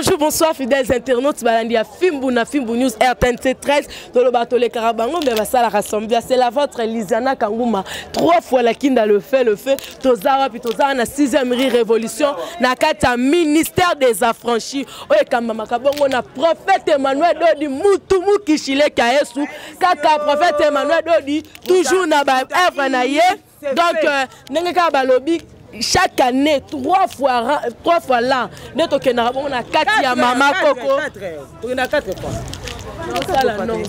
Bonjour, bonsoir fidèles internautes. Balandia Fimbu na Fimbu News RTNC 13 dans le bateau les Carabango mais va ça la rassembler. C'est la vôtre Lisiana Kanguma. 3 fois la kinda le fait Tozara puis Tozara na 6e révolution na kata ministère des affranchis. Oye kamba makabongo na prophète Emmanuel Dodi mutumu kishile kaesu kaka prophète Emmanuel Dodi toujours na ba œuvre na ye. Donc nengeka balobi chaque année 3 fois là ne tokena on a 4 ya mama koko on a 4 fois non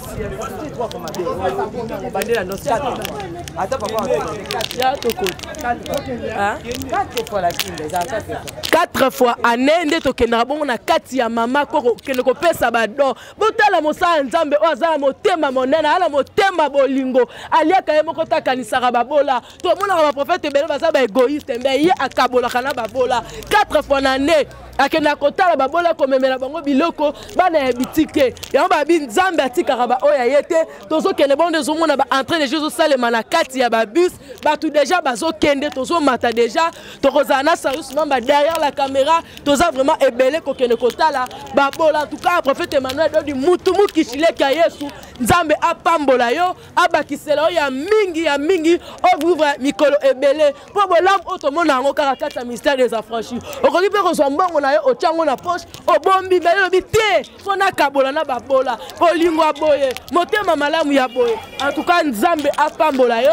quatre fois année nde tokena on a 4 ya mama koko kele ko pesa bado botala mosala nzambe o azala motema monena ala motema bolingo aliaka ye moko takanisaka babola to mona ba prophète belo baza ba égoïste mbe ye akabola kana babola 4 fois année akena kotala babola komemela bango biloko bana bitike ya babi nzambe atikaka ba oya yete tozo kende bon dezo mona ba entrée de Jésus salema na kati ya ba bus ba tout déjà bazo kende tozo mata déjà tokozana sérieusement ba derrière la caméra toza vraiment ebele ko kende kotala babola en tout cas prophète Emmanuel Dodi mutumu kishile ka Yesu nzambe apambola yo abakisela ya mingi ouvre mikolo ebele po bolam otomona ngo kaka kata ministère des affranchis okoki pe ko mbongo na yo ochango na poche obombi belo bité sona kabola na babola polingo aboye motema malamu ya boye en tout cas nzambe apambola yo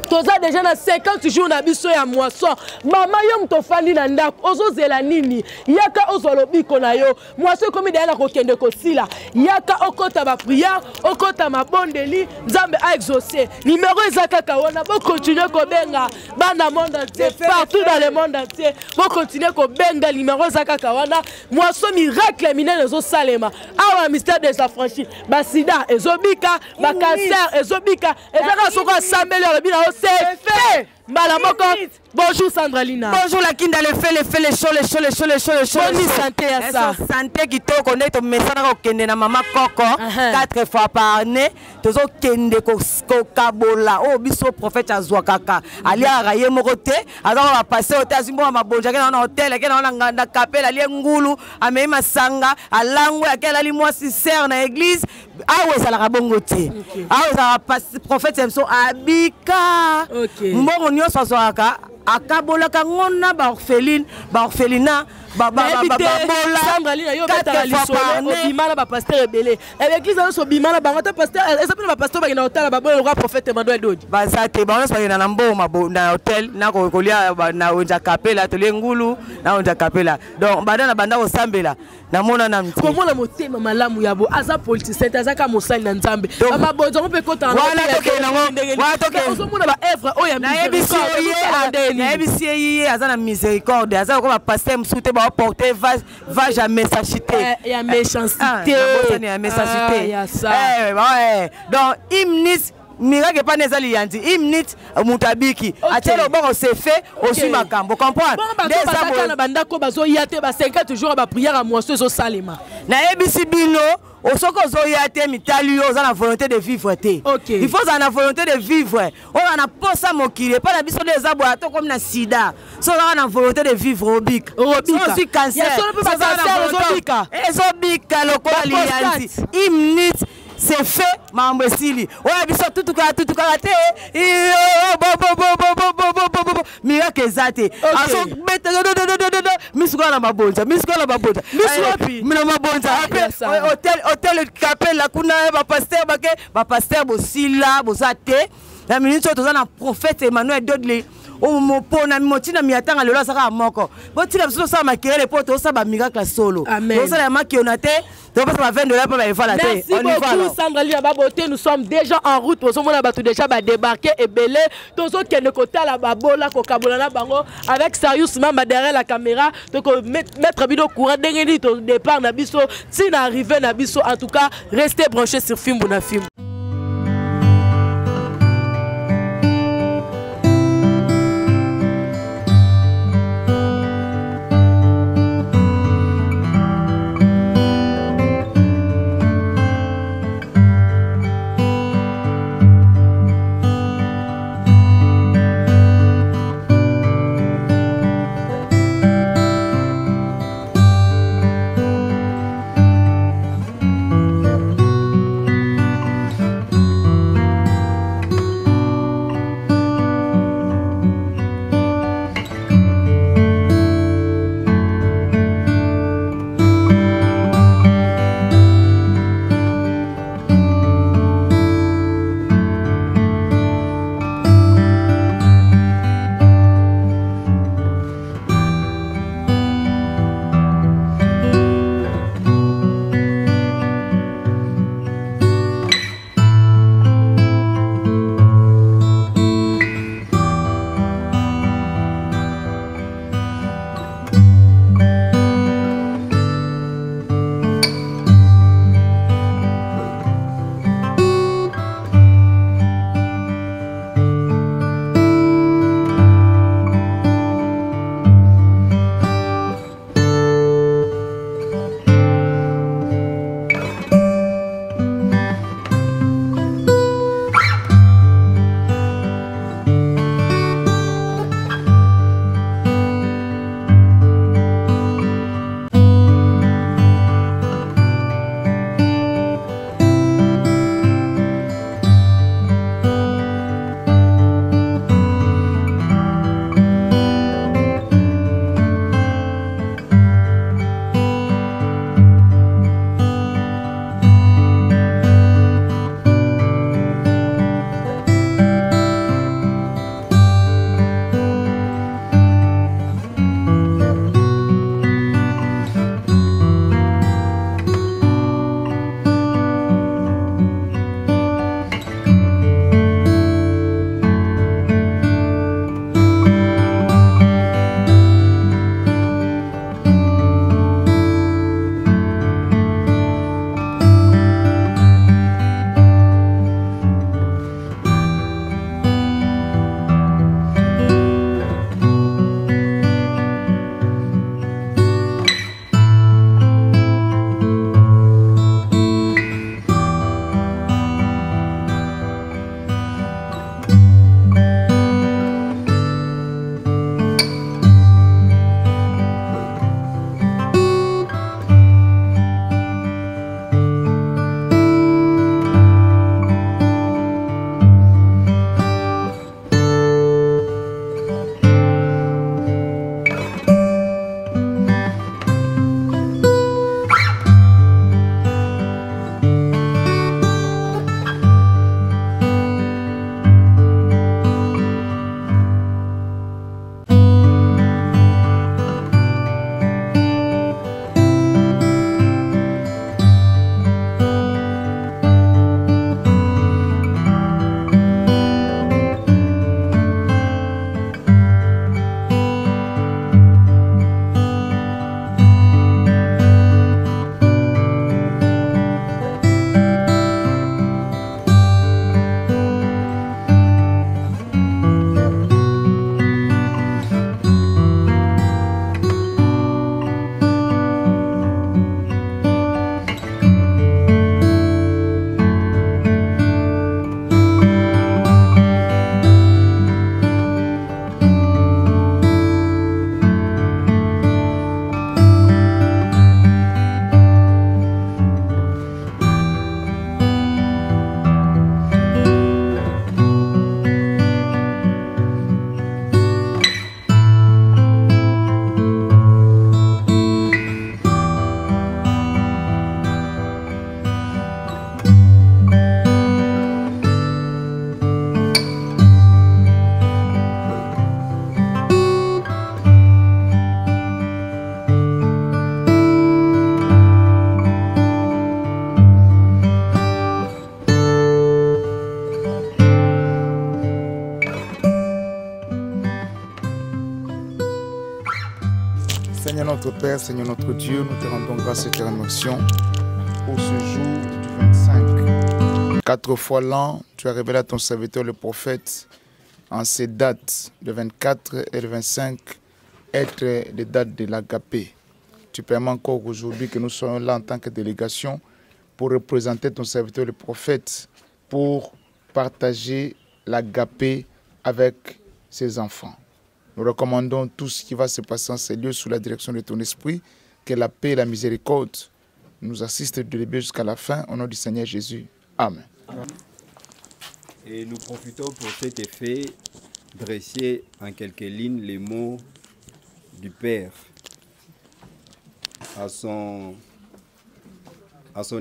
toza déjà na 50 jours na biso ya moisson mama yo mtofali na ndako ozozela nini yaka ozolobiko na yo moisson komi dala ko kende ko sila yaka okota ba prière okota mabondeli nzambe a exaucé numéro ezaka kaona bo continuer ko benga bana monde entier partout dans le monde entier bo continuer ko benga numéro ezaka kaona moisson miracle minene ezo salema awa mystère des affranchis ba sida ezobika ba cancer ezobika ezaka soko asambeli le bina c'est fait. Bonjour Sandralina. Bonjour la kinda le fait les chauds. Bonne santé à ça. Santé qui to connaît to messana ko kende na mama koko 4 fois par année. Tozo kende ko kabola o biso prophète azwa kaka. Ali araye mokote azaka va passer hôtel zimbo mabonja ke na hôtel ke na nganda kapela ali ngulu amema sanga alangwe akela ali mwasi sœur na église. Awe sala kabongote. Awe sala prophète Samson abika. Mbongo nyonso azwaka akabola kangona ba orphelina babola Sandralina yo beta lisolo obimala ba pasteur ebele l'église so bimala bango ta pasteur ezapena ba pasteur ba na hôtel ba bola prophète Emmanuel Dodi bazate bango so na mboma na hôtel na ko kolia na onja kapela to lengulu na onja kapela donc badana banda ko sambela na mona na mti komona motema malamu yabo aza politicien azaka mosali na nzambe ba mabonzo mpe kota wana toke ozomona ba œuvre oya na ebisi azana miséricorde azaka ko ba pasteur msute ba porter va jamais s'acheter il y a méchanceté donc hymnis miracle pas nezali yanzi hymnit mutabiki atelo bon c'est fait aussi makambo comprendre des na bandako bazo yate ba 50 jours ba prière à moisson zo salema na ebisi bino osoko zo yate mitali yo za na volonté de vivre té il faut za na volonté de vivre on a posa mokile pas na biso des abo ato comme na sida so za na volonté de vivre obika aussi cancer ezobika lokola lianzi hymnit c'est fait mambo esili oya biso tutuka te miracle ezate aso beta misuka na mabonza misuapi mina mabonza hôtel kapela kuna ba pasteur bosila bozate na minute toza na prophète Emmanuel Dodi o mopona motina miatanga lelo saka moko botika biso sa makere po to sa ba miracle solo to sa la makionate to pas ba $20 pour ba evala te on y va alors Sandralina baboté nous sommes déjà en route pour somona batu déjà ba débarquer et belé tozo kende kota la babola ko kabola na bango avec sérieusement derrière la caméra donc mettre vidéo courant dengeni to départ na biso si na arrivé na biso en tout cas restez branchés sur Fimbu na Fimbu. Seigneur notre Père, Seigneur notre Dieu, nous te rendons grâce et te remercions pour ce jour du 25. 4 fois l'an, tu as révélé à ton serviteur le prophète en ces dates, le 24 et le 25, être les dates de l'agapé. Tu permets encore aujourd'hui que nous soyons là en tant que délégation pour représenter ton serviteur le prophète, pour partager l'agapé avec ses enfants. Nous recommandons tout ce qui va se passer en ces lieux sous la direction de ton esprit, que la paix et la miséricorde nous assistent de début jusqu'à la fin, au nom du Seigneur Jésus. Amen. Et nous profitons pour cet effet dresser en quelques lignes les mots du Père à son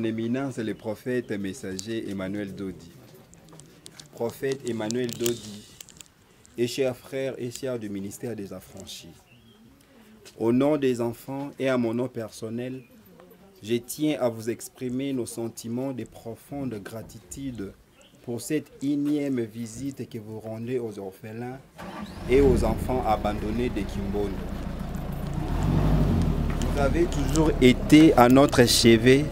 éminence, le prophète messager Emmanuel Dodi. Prophète Emmanuel Dodi et chers frères et sœurs du ministère des Affranchis, au nom des enfants et à mon nom personnel, je tiens à vous exprimer nos sentiments de profonde gratitude pour cette énième visite que vous rendez aux orphelins et aux enfants abandonnés de Kimbondo. Vous avez toujours été à notre chevet,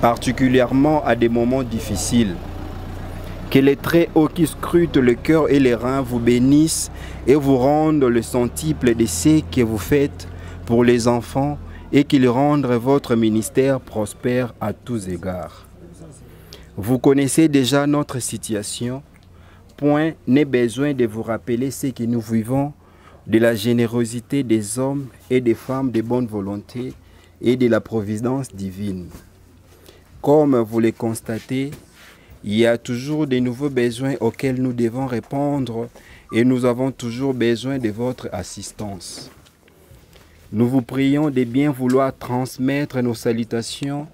particulièrement à des moments difficiles. Que les Très-Hauts qui scrutent le cœur et les reins vous bénissent et vous rendent le centuple de ce que vous faites pour les enfants et qu'ils rendent votre ministère prospère à tous égards. Vous connaissez déjà notre situation. Point n'est besoin de vous rappeler ce que nous vivons de la générosité des hommes et des femmes de bonne volonté et de la providence divine. Comme vous le constatez, il y a toujours de nouveaux besoins auxquels nous devons répondre et nous avons toujours besoin de votre assistance. Nous vous prions de bien vouloir transmettre nos salutations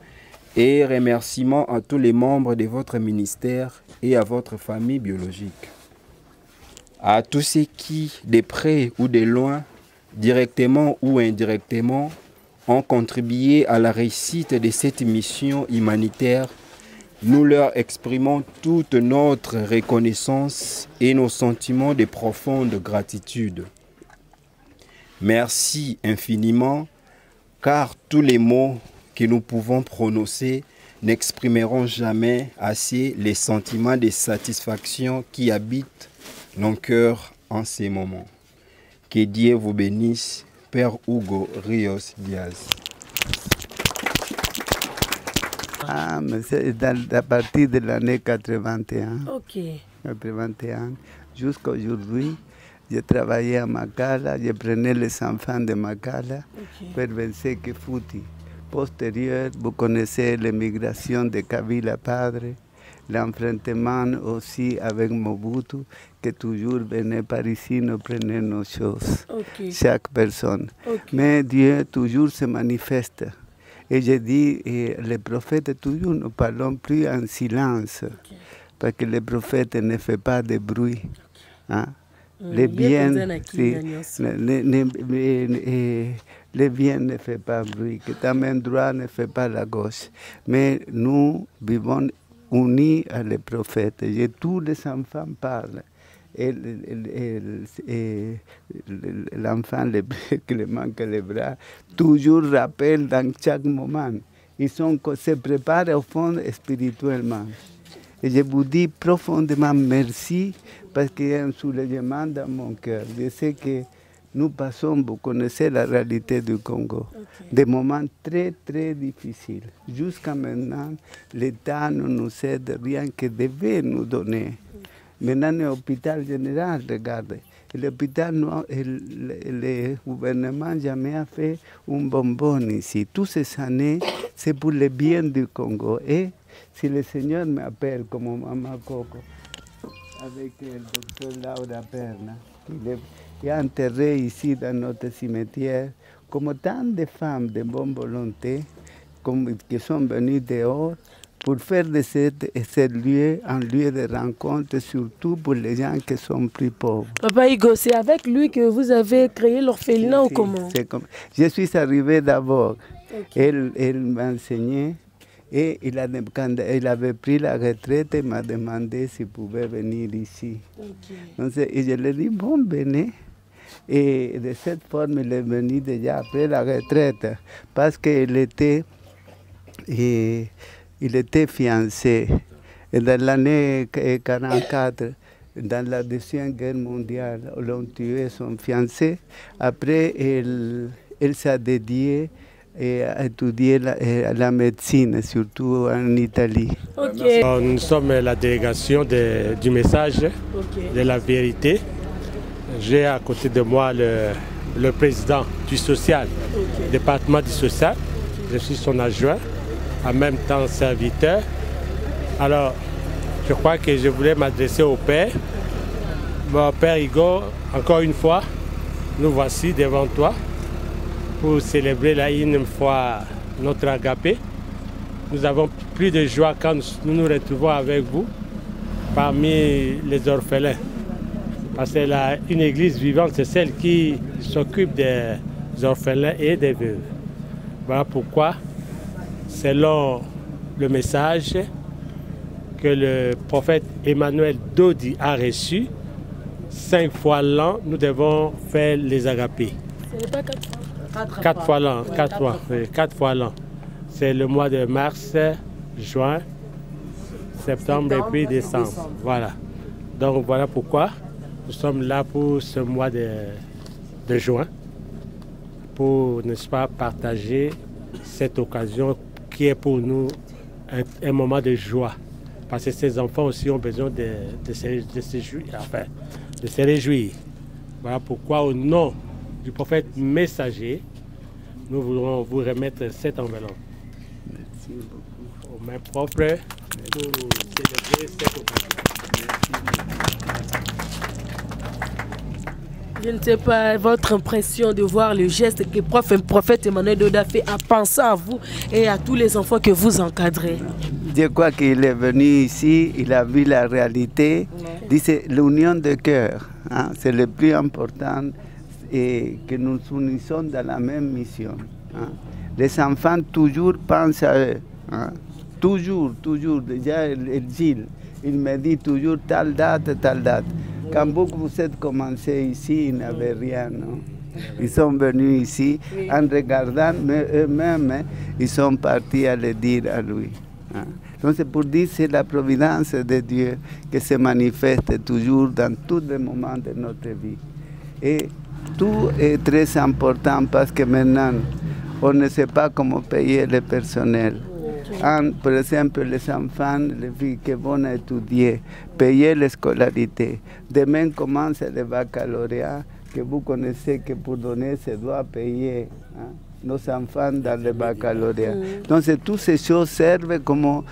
et remerciements à tous les membres de votre ministère et à votre famille biologique. À tous ceux qui, de près ou de loin, directement ou indirectement, ont contribué à la réussite de cette mission humanitaire, nous leur exprimons toute notre reconnaissance et nos sentiments de profonde gratitude. Merci infiniment, car tous les mots que nous pouvons prononcer n'exprimeront jamais assez les sentiments de satisfaction qui habitent nos cœurs en ces moments. Que Dieu vous bénisse, Père Hugo Rios Diaz. Ah, mais c'est à partir de l'année 81. Ok. 81. Jusqu'à aujourd'hui, je travaillais à Makala, je prenais les enfants de Makala pour venir que Fouti. Postérieur, vous connaissez l'émigration de Kabila Padre, l'enfrontement aussi avec Mobutu, que toujours venait par ici, nous prenait nos choses, chaque personne. Mais Dieu toujours se manifeste. Et je dis, les prophètes, toujours, nous parlons plus en silence, parce que les prophètes ne font pas de bruit. Hein? Les biens, les biens ne font pas bruit, que ta main droite ne fait pas la gauche. Mais nous vivons unis à les prophètes. Et tous les enfants parlent. Et l'enfant qui le manque les bras, toujours rappelle dans chaque moment. Ils se préparent au fond spirituellement. Et je vous dis profondément merci parce qu'il y a un soulèvement dans mon cœur. Je sais que nous passons, vous connaissez la réalité du Congo, des moments très très difficiles. Jusqu'à maintenant, l'État ne nous aide rien que devait nous donner. Maintenant, l'hôpital général, regardez. L'hôpital, le gouvernement jamais a fait un bonbon ici. Toutes ces années, c'est pour le bien du Congo. Et si le Seigneur m'appelle comme Maman Coco, avec le docteur Laura Perna, il est enterré ici dans notre cimetière, comme tant de femmes de bonne volonté qui sont venues dehors, pour faire de ce lieu un lieu de rencontre, surtout pour les gens qui sont plus pauvres. Papa Hugo, c'est avec lui que vous avez créé l'orphelinat ou comment? Je suis arrivé d'abord. Elle m'a enseigné et il avait pris la retraite et m'a demandé s'il pouvait venir ici. Donc, et je lui ai dit, bon, venez. Et de cette forme, il est venu déjà après la retraite, parce qu'il était fiancé. Et dans l'année 1944, dans la Deuxième Guerre mondiale, on a tué son fiancé. Après, elle s'est dédiée à étudier la médecine, surtout en Italie. Okay. Nous sommes la délégation du message de la vérité. J'ai à côté de moi le président du social, département du social. Je suis son adjoint, en même temps serviteur. Alors, je crois que je voulais m'adresser au Père. Mon Père Igor, encore une fois, nous voici devant toi pour célébrer là une fois notre agapé. Nous avons plus de joie quand nous nous retrouvons avec vous parmi les orphelins. Parce que une église vivante, c'est celle qui s'occupe des orphelins et des veuves. Voilà pourquoi, selon le message que le prophète Emmanuel Dodi a reçu, 5 fois l'an, nous devons faire les agapés. Ce n'est pas 4 fois l'an, 4 fois l'an. C'est le mois de mars, juin, septembre et puis décembre. Voilà. Donc voilà pourquoi nous sommes là pour ce mois de juin, pour, n'est-ce pas, partager cette occasion qui est pour nous un moment de joie. Parce que ces enfants aussi ont besoin de se réjouir. Voilà pourquoi, au nom du prophète messager, nous voulons vous remettre cette enveloppe. Merci beaucoup. Aux mains propres pour célébrer cette occasion. Je ne sais pas votre impression de voir le geste que le prophète Emmanuel Doda fait en pensant à vous et à tous les enfants que vous encadrez. Je crois qu'il est venu ici, il a vu la réalité. C'est l'union de cœur, hein, c'est le plus important et que nous unissons dans la même mission. Hein. Les enfants toujours pensent à eux. Hein. Toujours. Déjà, Gilles, il me dit toujours telle date. Quand vous êtes commencé ici, ils n'avaient rien. Non? Ils sont venus ici en regardant, mais eux-mêmes, ils sont partis à le dire à lui. Hein? Donc c'est pour dire que c'est la providence de Dieu qui se manifeste toujours dans tous les moments de notre vie. Et tout est très important parce que maintenant, on ne sait pas comment payer le personnel. Par exemple, les enfants, les filles qui vont étudier, payer la scolarité. Demain commence le baccalauréat, que vous connaissez que pour donner, se doit payer nos enfants dans le baccalauréat. Donc toutes ces choses servent comme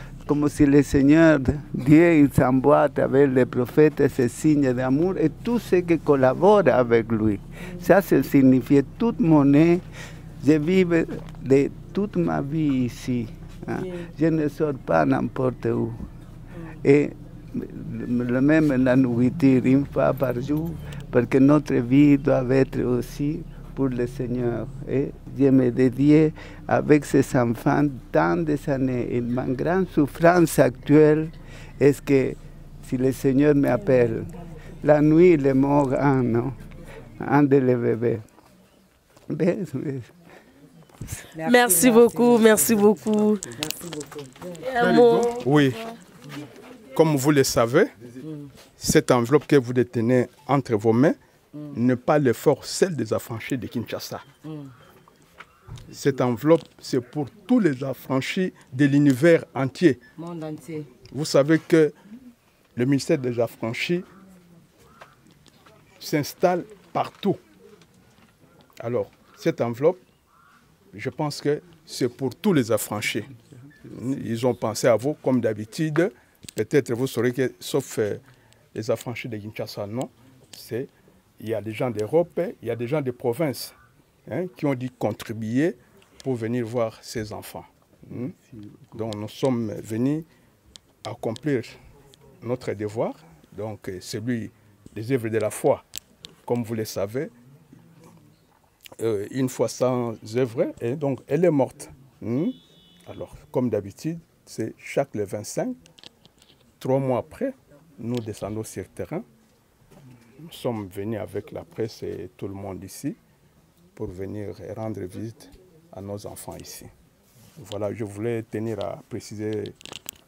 si le Seigneur, Dieu, il s'envoie avec les prophètes ces signes d'amour et tous ceux qui collaborent avec lui. Ça signifie toute monnaie. Je vis de toute ma vie ici. Hein. Je ne sors pas n'importe où. Et même la nourriture, une fois par jour, parce que notre vie doit être aussi pour le Seigneur. Et je me dédie avec ces enfants tant des années. Et ma grande souffrance actuelle est que si le Seigneur m'appelle, la nuit, il est mort un de les bébés. Merci beaucoup. Oui, comme vous le savez, cette enveloppe que vous détenez entre vos mains n'est pas l'effort seul des affranchis de Kinshasa. Cette enveloppe, c'est pour tous les affranchis de l'univers entier. Monde entier. Vous savez que le ministère des affranchis s'installe partout. Alors, cette enveloppe, je pense que c'est pour tous les affranchis. Ils ont pensé à vous comme d'habitude. Peut-être vous saurez que, sauf les affranchis de Kinshasa, non. Il y a des gens d'Europe, il y a des gens de province qui ont dit contribuer pour venir voir ces enfants. Donc nous sommes venus accomplir notre devoir, donc celui des œuvres de la foi. Comme vous le savez, une foi sans œuvre, et donc elle est morte. Alors, comme d'habitude, c'est chaque le 25, 3 mois après, nous descendons sur le terrain. nous sommes venus avec la presse et tout le monde ici pour venir rendre visite à nos enfants ici. Voilà, je voulais tenir à préciser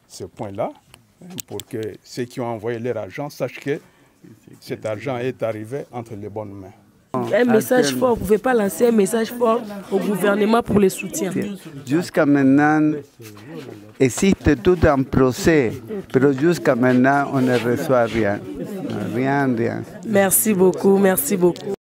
ce point-là pour que ceux qui ont envoyé leur argent sachent que cet argent est arrivé entre les bonnes mains. Un message fort, vous ne pouvez pas lancer un message fort au gouvernement pour le soutien. Jusqu'à maintenant, existe tout un procès, mais jusqu'à maintenant, on ne reçoit rien. Rien. Merci beaucoup, merci beaucoup.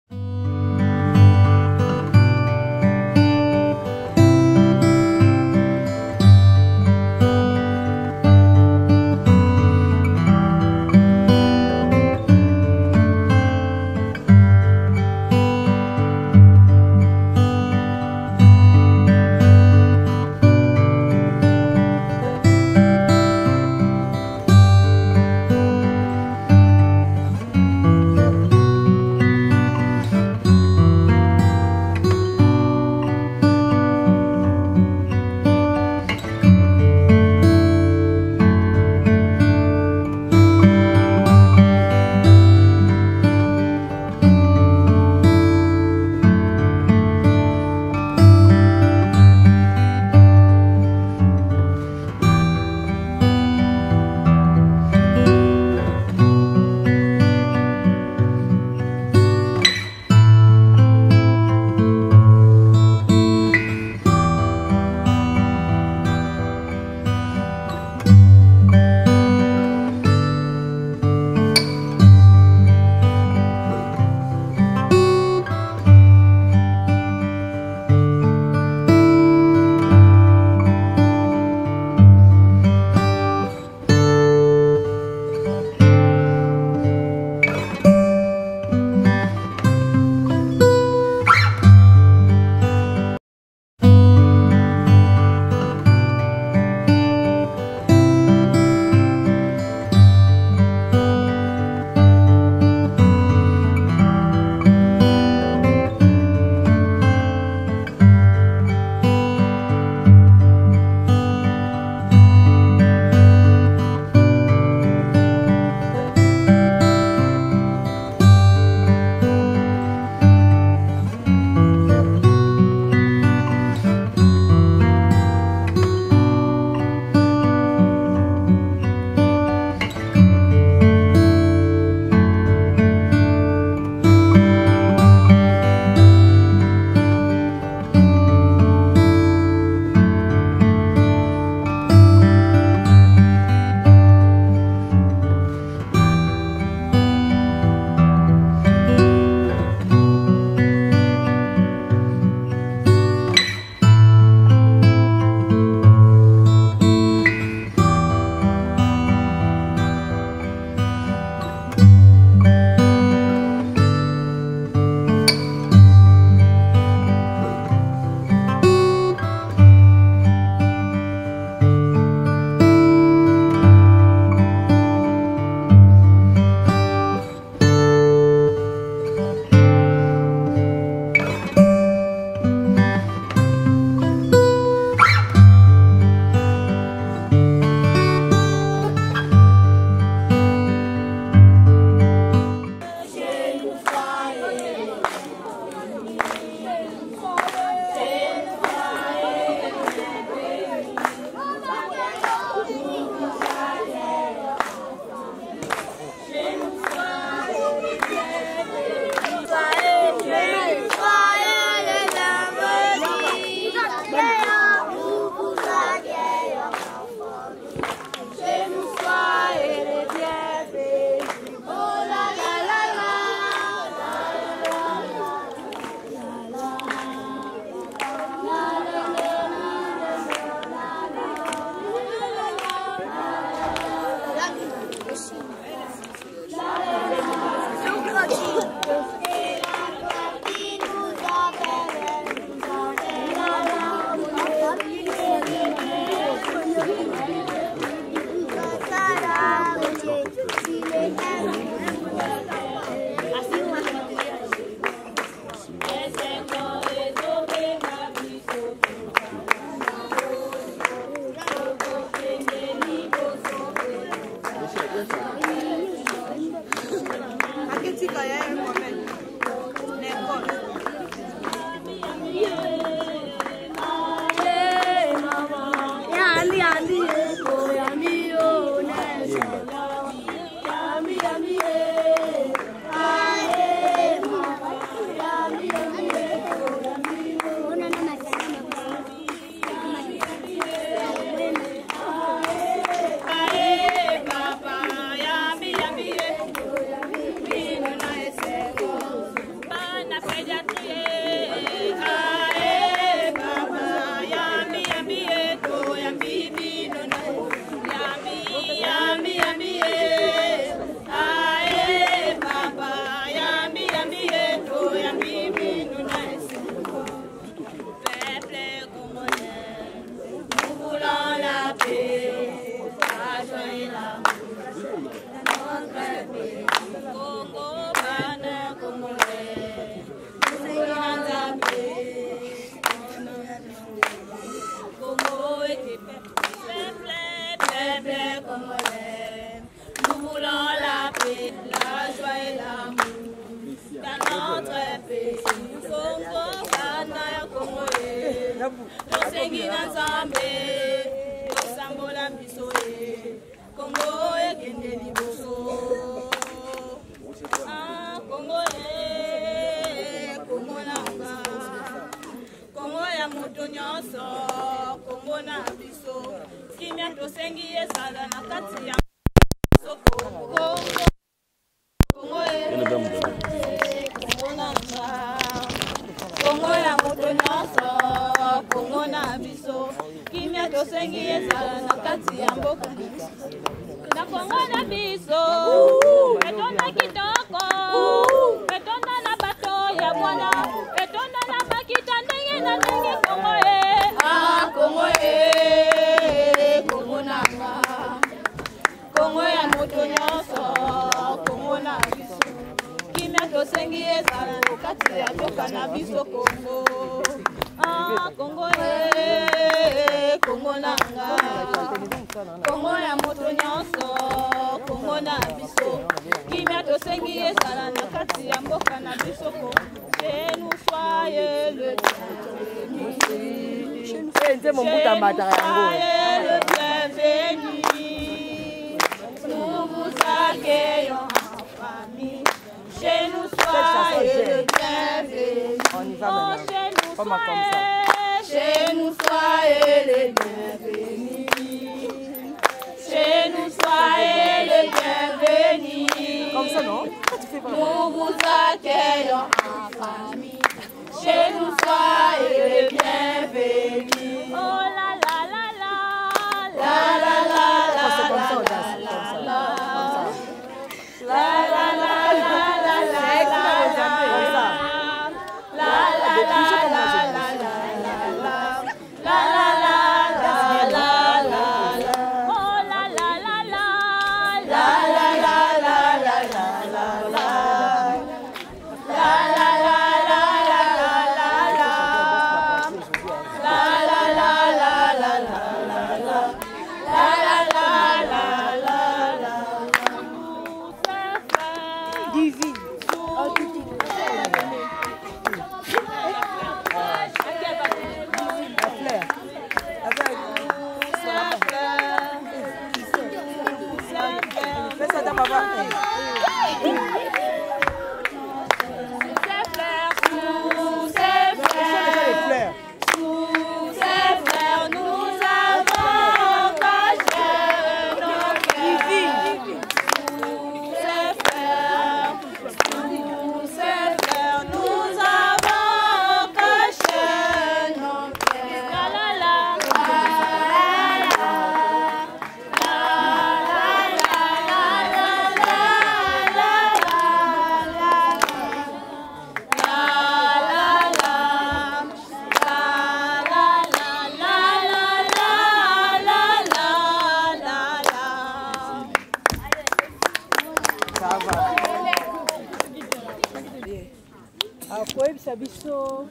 koyebisa biso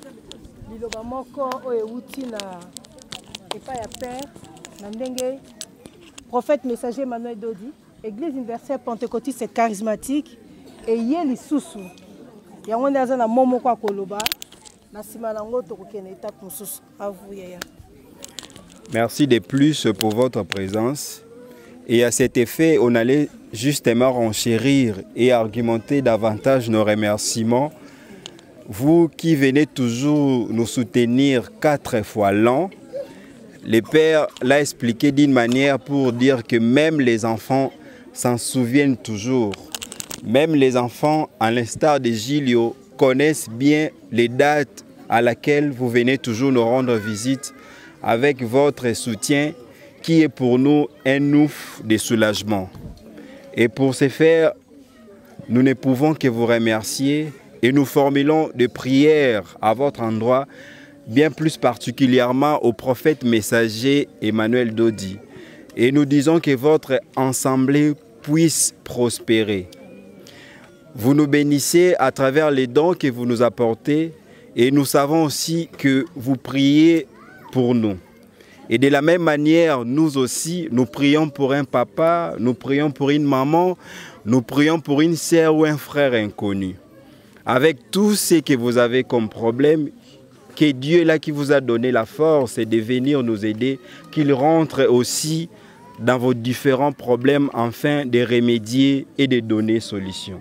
liloba moko oyo euti na epai ya père na ndenge prophète messager Emmanuel Dodi, Église universelle pentecôtiste et charismatique, eye lisusu yango nde aza na momo kwa koloba na sima nango tokokende étape mosusu. À vous Yaya. Merci de plus pour votre présence. Et à cet effet, on allait justement renchérir et argumenter davantage nos remerciements. Vous qui venez toujours nous soutenir 4 fois l'an, le Père l'a expliqué d'une manière pour dire que même les enfants s'en souviennent toujours. Même les enfants, à l'instar de Gilio, connaissent bien les dates à laquelle vous venez toujours nous rendre visite avec votre soutien qui est pour nous un ouf de soulagement. Et pour ce faire, nous ne pouvons que vous remercier et nous formulons des prières à votre endroit, bien plus particulièrement au prophète messager Emmanuel Dodi. Et nous disons que votre assemblée puisse prospérer. Vous nous bénissez à travers les dons que vous nous apportez et nous savons aussi que vous priez pour nous. Et de la même manière, nous aussi, nous prions pour un papa, nous prions pour une maman, nous prions pour une sœur ou un frère inconnu. Avec tout ce que vous avez comme problème, que Dieu là qui vous a donné la force de venir nous aider, qu'il rentre aussi dans vos différents problèmes afin de remédier et de donner solution.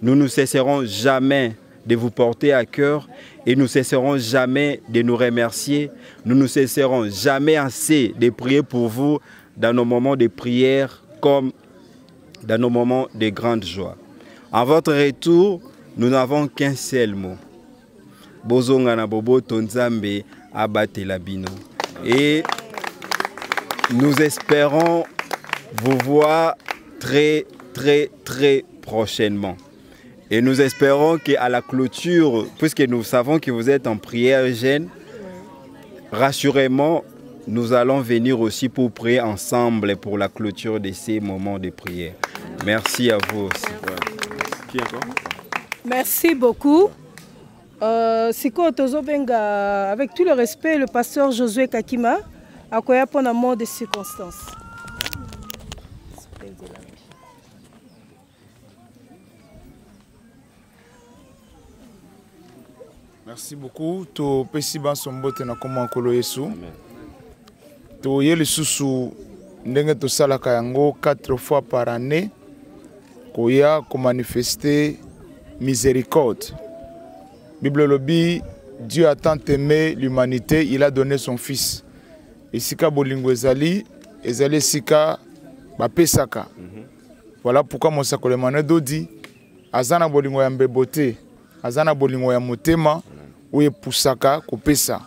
Nous ne cesserons jamais de vous porter à cœur et nous ne cesserons jamais de nous remercier. Nous ne cesserons jamais assez de prier pour vous dans nos moments de prière comme dans nos moments de grande joie. En votre retour, nous n'avons qu'un seul mot. Bozonga na bobo tonzambe abatela bino. Et nous espérons vous voir très prochainement. Et nous espérons qu'à la clôture, puisque nous savons que vous êtes en prière jeune, rassurément, nous allons venir aussi pour prier ensemble pour la clôture de ces moments de prière. Merci à vous aussi. Qui encore? Merci beaucoup. Siko Tozobenga, avec tout le respect, le pasteur Josué Kakima, a quoi pour un mot de circonstances. Merci beaucoup. To pesiba sombote na koma nkolo Yesu. To yeli susu ndenge to salaka yango 4 fois par année. Koya ko manifester miséricorde. Bible lobi, Dieu a tant aimé l'humanité, il a donné son fils. Et sika bolingo ezali sika ba pesaka. Voilà pourquoi Monsako le Mané Dodi azana bolingo ya mbebote, azana bolingo ya motema oye pusaka ko pesa.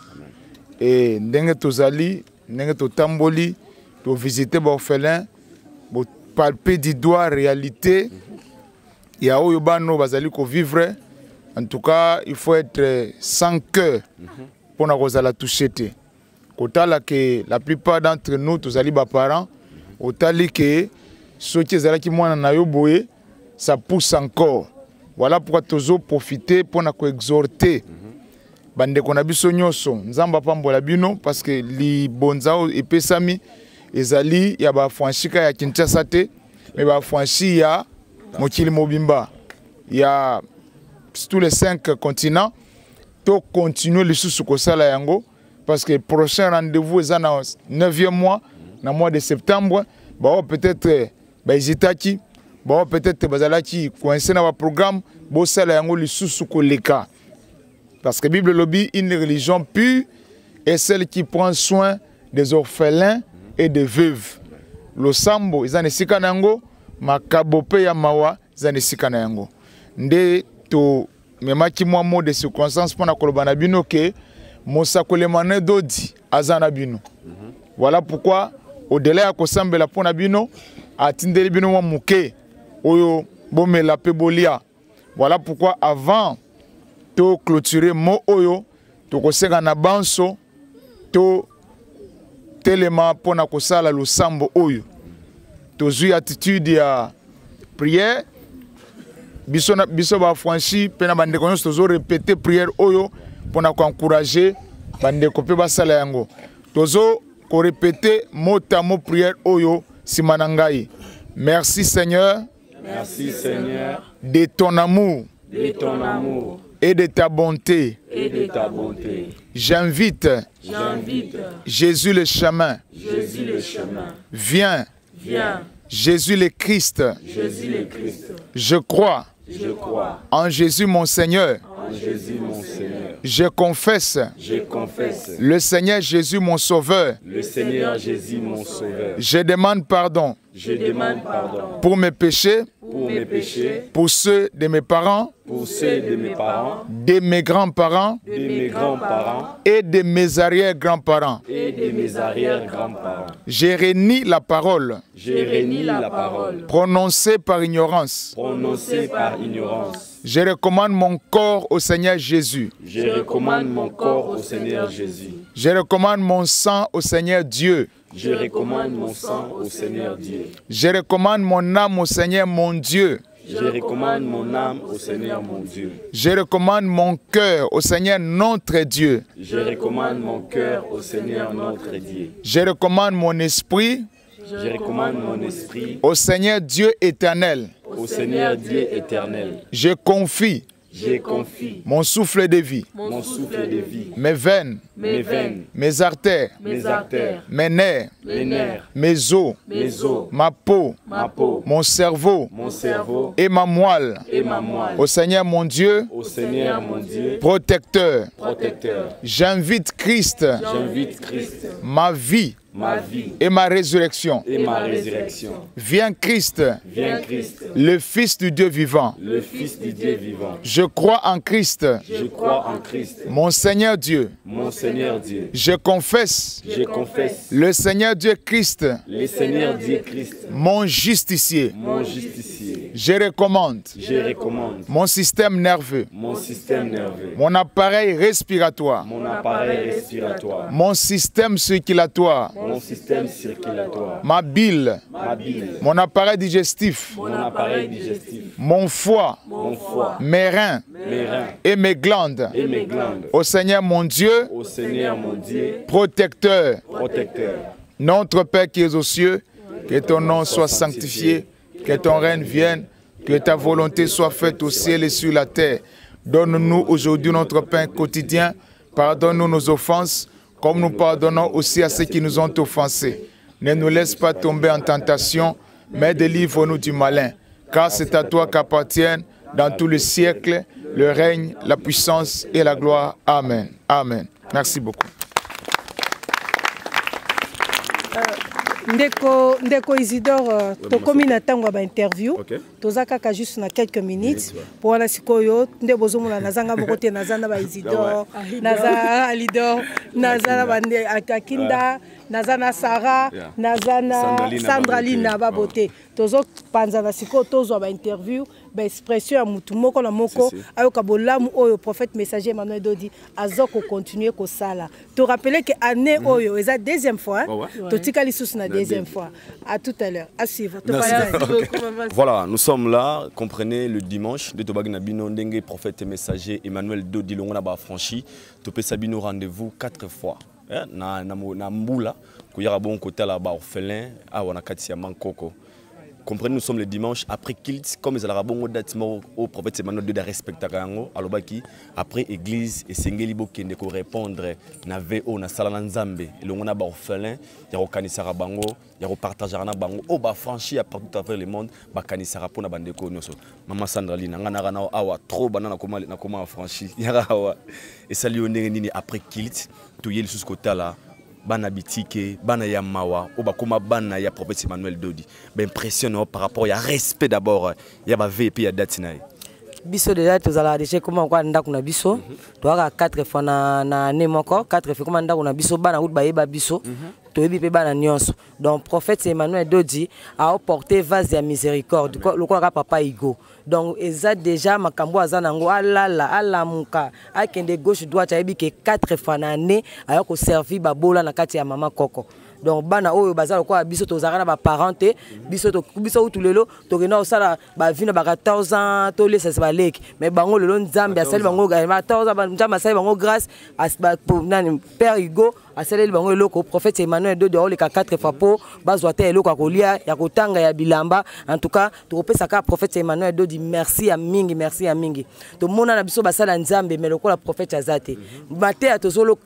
Et ndenge tozali, ndenge totamboli, to visiter ba orphelin, bo palper du doigt réalité. Ya oyo bano bazali ko vivre. En tout cas, il faut être sans cœur pour la toucher. Que la plupart d'entre nous, tous les parents, que ceux qui sont ça pousse encore. Voilà pourquoi tous profiter pour nous exhorter. Bande qu'on a biso nyoso, nzamba pambola bino parce que li bonzao et pesami ezali ya ba franchika ya Kinshasa te, mais ba franchi ya Mokili Mobimba. Ya tous les 5 continents, to continuer le sous-sous-kosala yango parce que le prochain rendez-vous est dans le 9e mois, dans le mois de septembre. Bah, peut-être Bazitaki, bah, peut-être Bazalaki, coincé dans le programme, Bossala yango le sous-sous-koleka. Parce que la Bible lobby, une religion pure est celle qui prend soin des orphelins et des veuves. Le sambo, ils en esika nango, makabope ya mawa, ils en esika nango. Nde to memaki mwa mot de circonstance pour na kolobana bino ke Monsako le Mané Dodi azana bino. Voilà pourquoi au-delà ya kosambela pona bino atindeli bino mwa muke oyo bomela pe bolia. Voilà pourquoi avant to clôturer mo oyo to koseka na banso to telema pona kosala losambo oyo. To zui attitude ya prière. Biso ba franchi pena bande ko nyonso tozo répéter prière oyo pona ko encourager bande ko pe basala yango. Tozo ko répéter mot à mot prière oyo simanangai. Merci Seigneur Merci Seigneur. De ton amour. De ton amour. Et de ta bonté. Et de ta bonté. J'invite. Jésus le chemin. Jésus le chemin. Viens. Viens. Jésus le Christ. Jésus le Christ. Je crois. Je crois. En Jésus mon Seigneur. En Jésus mon Seigneur. Je confesse. Je confesse. Le Seigneur Jésus mon Sauveur. Le Seigneur Jésus mon Sauveur. Je demande pardon. Je demande pardon. Pour mes péchés. Pour mes péchés. Pour ceux de mes parents. Pour ceux de mes parents. De mes grands-parents. De mes grands-parents. Et de mes arrière-grands-parents. Et de mes arrière-grands-parents. Je renie la parole. Je renie la parole. Prononcée par ignorance. Prononcée par ignorance. Je recommande mon corps au Seigneur Jésus. Je recommande mon corps au Seigneur Jésus. Je recommande mon sang au Seigneur Dieu. Je recommande mon sang au Seigneur Dieu. Je recommande mon âme au Seigneur mon Dieu. Je recommande mon âme au Seigneur mon Dieu. Je recommande mon cœur au Seigneur notre Dieu. Je recommande mon cœur au Seigneur notre Dieu. Je recommande mon esprit. Je recommande mon esprit au Seigneur Dieu éternel. Au Seigneur Dieu éternel. Je confie. Je confie mon souffle de vie, mon souffle de vie, mes veines, mes artères, mes nerfs, mes os, ma peau, mon cerveau, et ma moelle, au Seigneur mon Dieu, protecteur. J'invite Christ, ma vie, et ma résurrection. Viens Christ, le Fils du Dieu vivant. Je crois en Christ, mon Seigneur Dieu. Je confesse, le Seigneur Dieu Christ, mon justicier. Je recommande, mon système nerveux, mon appareil respiratoire, mon système circulatoire, ma bile, mon appareil digestif, mon foie, mes reins et mes glandes. Au Seigneur mon Dieu, protecteur. Notre Père qui es aux cieux, que ton nom soit sanctifié, que ton règne vienne, que ta volonté soit faite au ciel et sur la terre. Donne-nous aujourd'hui notre pain quotidien. Pardonne-nous nos offenses, comme nous pardonnons aussi à ceux qui nous ont offensés. Ne nous laisse pas tomber en tentation, mais délivre-nous du malin. Car c'est à toi qu'appartiennent dans tous les siècles le règne, la puissance et la gloire. Amen. Amen. Merci beaucoup. Ndeko Isidore, tokomi na tango ba interview. Toza kaka juste na quelques minutes. Pour la sikoyo, nde bozomona nazanga mokote nazana ba Isidore, nazana Alidor, nazana bande Akakinda, nazana Sarah, nazana Sandraline na ba beauté. Tozo panza na sikoyo tozo ba interview, ba expression ya mutu moko na moko, ayoka bolamu oyo prophète messager Emmanuel Dodi azoko continuer ko sala. To rappeler que année oyo eza deuxième fois, to tikali sous na deuxième fois. À tout à l'heure. À suivre. Voilà, nous sommes là, comprenez, le dimanche de Tobagna Bino Ndenge, prophète et messager Emmanuel Dodi Longona ba franchi. Topé Sabino rendez-vous 4 fois. Na Mboula, Kouyara bon côté là bas orphelin, à Wanakati Mankoko. Comprenez, nous sommes le dimanche après Kilt, comme les Arabons au prophète Emmanuel de respecter Alobaki, après église et Sengelibo qui ne répondre na VO na Salana Nzambe, et l'on a orphelin, il y a Kanisara Bango, il y a partager na Bango, au bas franchi à partout à travers le monde, ba Kanisara pour na bandeko nyoso. Maman Sandraline, ngana na awa trop banana na comment franchi, yarawa. Et ça lui on est après Kilt, tout y est sous côté là. Bana bitike, bana ya mawa, oba kuma bana ya prophète Emmanuel Dodi. Ben impressionnant par rapport à respect d'abord, il y a ba VP ya datinai. Biso déjà tozala déjà comment quoi ndako na biso. Toaka 4 fois na ne moko, 4 fois comment ndako na biso bana out ba yeba biso. Toyebi pe bana nyonso. Donc prophète Emmanuel Dodi a apporté vase ya miséricorde. Le quoi papa Igo. Donc eza déjà makambo azanango alala alamuka akende gauche droite ayebi ke 4 fois na année aya ko servir babola na kati ya mama Koko. Donc bana oyo bazalo kwa biso tozara na ba parenté biso utulelo tokena osala ba vino ba 14 ans to lesa se baleki mais bango lelo nzambe asali bango 14 ans nzambe asali bango grâce à nani père Hugo asaleli bango eloko prophète Emmanuel Dodi oleka 4 fois po bazwa te eloko akolia ya kotanga ya bilamba. En tout cas topesaka prophète Emmanuel Dodi merci ya mingi to mona na biso basala nzambe mais lokola prophète azate mate ya tozolo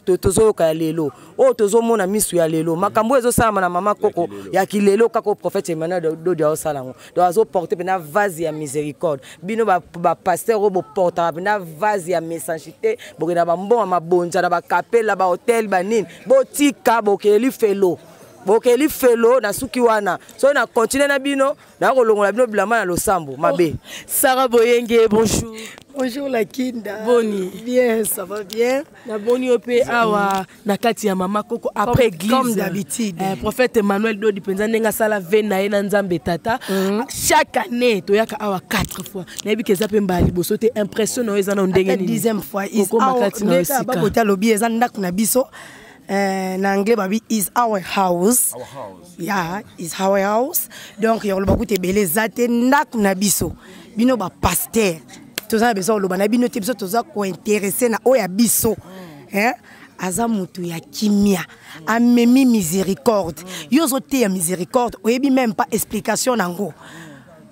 ka lelo o tozo mona misu ya lelo makambo ezo sala na mama koko ya kilelo kako prophète Emmanuel Dodi osala ngo do azo porter pena vase ya miséricorde bino ba pasteur bo porta pena vase ya messagité bokena ba mbonga mabonja na ba kapela ba hotel banini botika bokeli felo na suki wana so na continue na bino na kolongola bino bilamba na losambo mabe. Sarah Boyenge, bonjour. Bonjour la Kinda. Boni. Bien, ça va bien. Na boni ope awa na kati ya mama koko après église. Comme d'habitude. Prophète Emmanuel Dodi penza ndenga sala vena ye na nzambe tata. Chaque année toyaka awa 4 fois. Na bi keza pe mbali boso te impressionnant ezana ndenge ni. 10e fois is awa ba bota lobi ezana ndako na biso. Na anglais babi is our house. Our house. Yeah, is our house. Donc yolo bakute bele zate ndako na biso. Bino ba pasteur. Toza besoin lo bana bino te biso toza ko intéressé na oya biso. Aza mutu ya kimia. Amemi miséricorde. Yozo te ya miséricorde, oyebi même pas explication nango.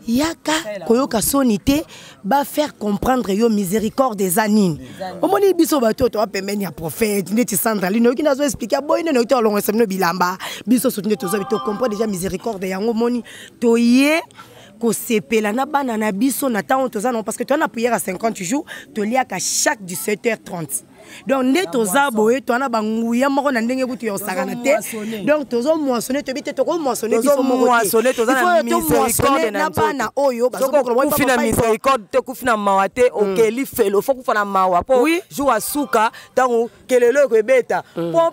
Yaka koyoka sonité ba faire comprendre yo miséricorde des anines. Omoni biso bato to apemeni ya prophète ndeti Sandra lino ki nazo expliquer boy ne to longo semno bilamba biso soutine to zo to comprendre déjà miséricorde yango moni to ye ko sepela na bana na biso na temps toza non parce que tu as prière à 50 jours to liaka chaque 17h30. Donc ne toza boye to na banguya moko na ndenge butu yo sakana te. Donc tozo moissonner to bite to ko moissonner biso moko moissonner toza na miséricorde na bana oyo bazo ko fina miséricorde te ku fina mawate okeli felo fo ku fana mawa po jour asuka tango kelelo ko beta pom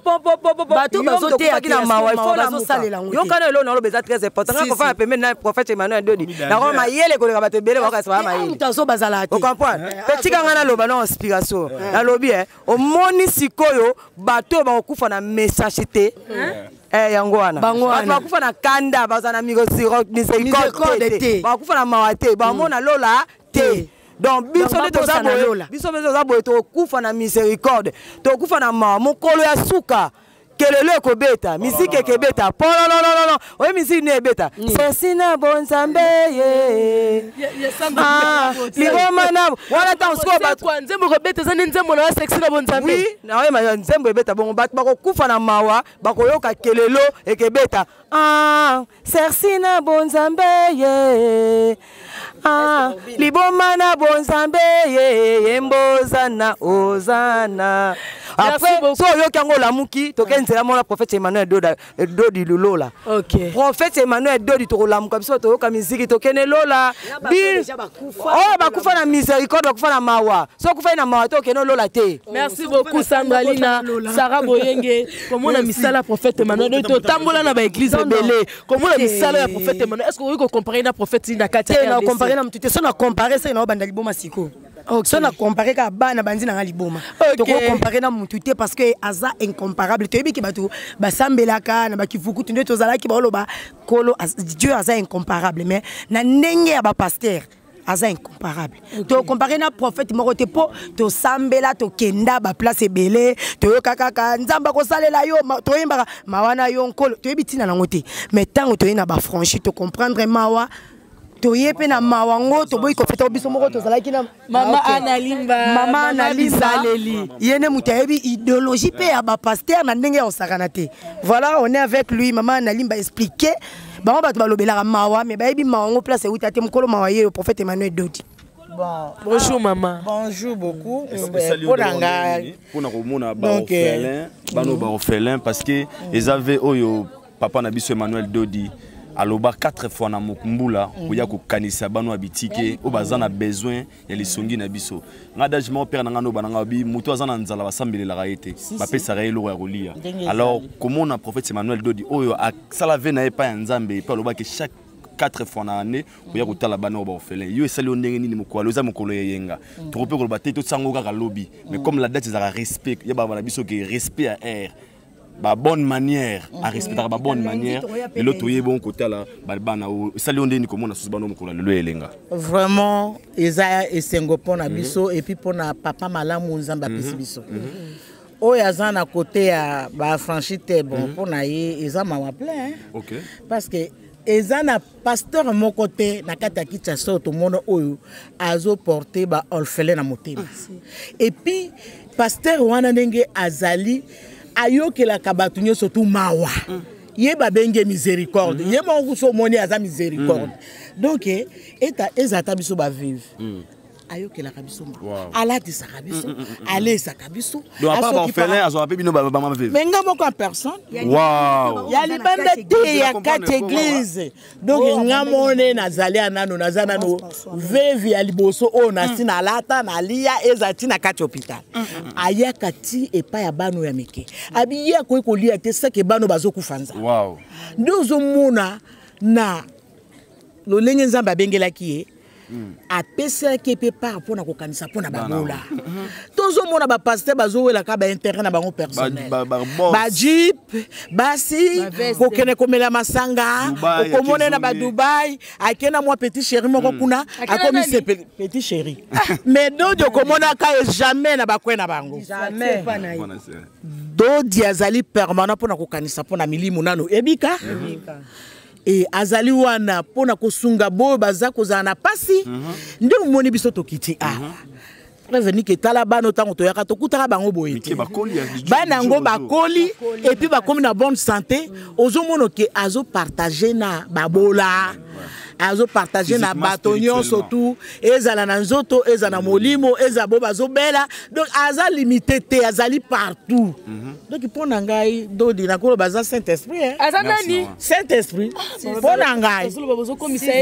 bato bazo te akina mawa il faut la salela yo kana lo na lo beza très important ko fa permettre na prophète Emmanuel Dodi na ko mayele ko le bato bele ko ka sa mayele tazo bazala te. On comprend petit kanga lo ba na inspiration na lobi au moni sikoyo bato ba okufa na messagité yango wana ba kufa na kanda ba za na miséricorde te ba kufa na mawate ba mona lola te. Donc biso toza boye to kufa na miséricorde to kufa na mawa mokolo ya suka kelele ko beta misike ke beta non oye misike ne beta sesina bonzambe ye ligoma na wala ta usko ba nzembo ko beta zane nzembo na sexina bonzambe oui na oye ma nzembo beta bon ba ko kufa na mawa ba ko yoka kelelo e ke beta sesina bonzambe ye liboma na bonzambe ye mbozana ozana. Après so yo kango la muki to kenzela mona prophète Emmanuel Dodi lola. OK. Prophète Emmanuel Dodi to la muka biso to yoka miziki to kene lola. Ba kufa na miséricorde ba kufa na mawa. So kufa na mawa to kene lola te. Merci beaucoup Sandra Lina, Sarah Boyenge. Comment on a misala prophète Emmanuel Dodi to tambola na ba église belé. Comment on a misala ya prophète Emmanuel? Est-ce que vous comparer na prophète Lina Katia? Na comparer na mutute so na comparer ça na banda liboma siko. So na comparer ka bana bandi na liboma. To ko comparer na mutute parce que aza incomparable. To yebi ki bato basambelaka na bakivuku tunde tozala ki ba loba kolo Dieu aza incomparable mais na ndenge ya ba pasteur aza incomparable. To comparer na prophète moko te po to sambela to kenda ba place belé to kaka nzamba ko salela yo to yembaka mawana yo nkolo to yebi tina na ngote mais tant to yena ba franchi to comprendre mawa to yepe na mawango to boy ko feta biso moko to zalaki na mama analisa leli yene mutayebi idéologie pe ya ba pasteur na ndenge ya sakana te. Voilà, on est avec lui maman analimba expliquer ba ba to balobela mawa mais ba yebi mawango place e utate mukolo mawa ye le prophète Emmanuel Dodi. Bon, bonjour maman. Bonjour beaucoup. Pour na ba orphelin parce que ils avaient oyo papa na biso Emmanuel Dodi aloba 4 fois na mokumbula oya ko kanisa bano abitike o bazana besoin ya lisongi na biso ngada jima opera na ngano bananga bi muto azana nzala basambelela raete ba pesa raelo ya rolia. Alors comment on a prophète Emmanuel Dodi oyo a sala vena e pa ya nzambe pa aloba que chaque 4 fois na année oya ko tala bana ba orphelin yo esali ondenge nini mokolo za mokolo yenga to pe ko ba te to tsango kaka lobby mais comme la date za respect ya ba na biso que respect à air ba bonne manière à respecter ba bonne manière et l'autre est bon côté là bana ça lui on dit comment on a sous bano mokolo le elenga vraiment Isaiah et Sengopon na biso et puis pour na papa malamu nzamba pesi biso oyo aza na côté ya bafranchi te bon mpona ye eza mawa plein parce que eza na pasteur moko te na kati ya Kinshasa tomona oyo azoporte baorphelin na motema et puis pasteur wana ndenge azali ayokelaka bato nyonso tu mawa ye babenge miséricorde ye moko so omoni aza miséricorde donc ezata biso bavive ayokelaka biso alatisaka biso alesaka biso menga moko en personne ya libanda te ya kati église donc nga mone nazali anano naza nano vevi ya liboso oyo nasi nalata nalia ezati na kati hôpital ayaka ti epai ya bano ya mike abiye akoki kolia te seke bano bazokufa nzambe nde ozomona na lolenge nzambe abengelaki ye apesaki epe par mpona kokanisa mpona babola tozomona bapaster bazowelaka baintérêt na bango personnel bajip basi kokende komela masanga okomone na badubai ake na mwa petit chéri moko kuna akomi se petit chéri mais dodi okomonaka jamais na bakwe na bango dodi azali permanent mpona kokanisa mpona milimu nano ebika et azali wana pona kosunga boyo baza kozala na pasi nde omoni biso tokiti préveni ke tala bano tango toyaka tokutaka bango boye te bana yango bakoli et puis bakomi na bonne santé ozomona ke azopartage na babola azopartage na bato nyonso tu ezala na nzoto ezala na molimo ezala bo bazobela donc aza limité te azali partout donc mpona ngai dodi nakolo baza Saint-Esprit aza nani Saint-Esprit mpona ngai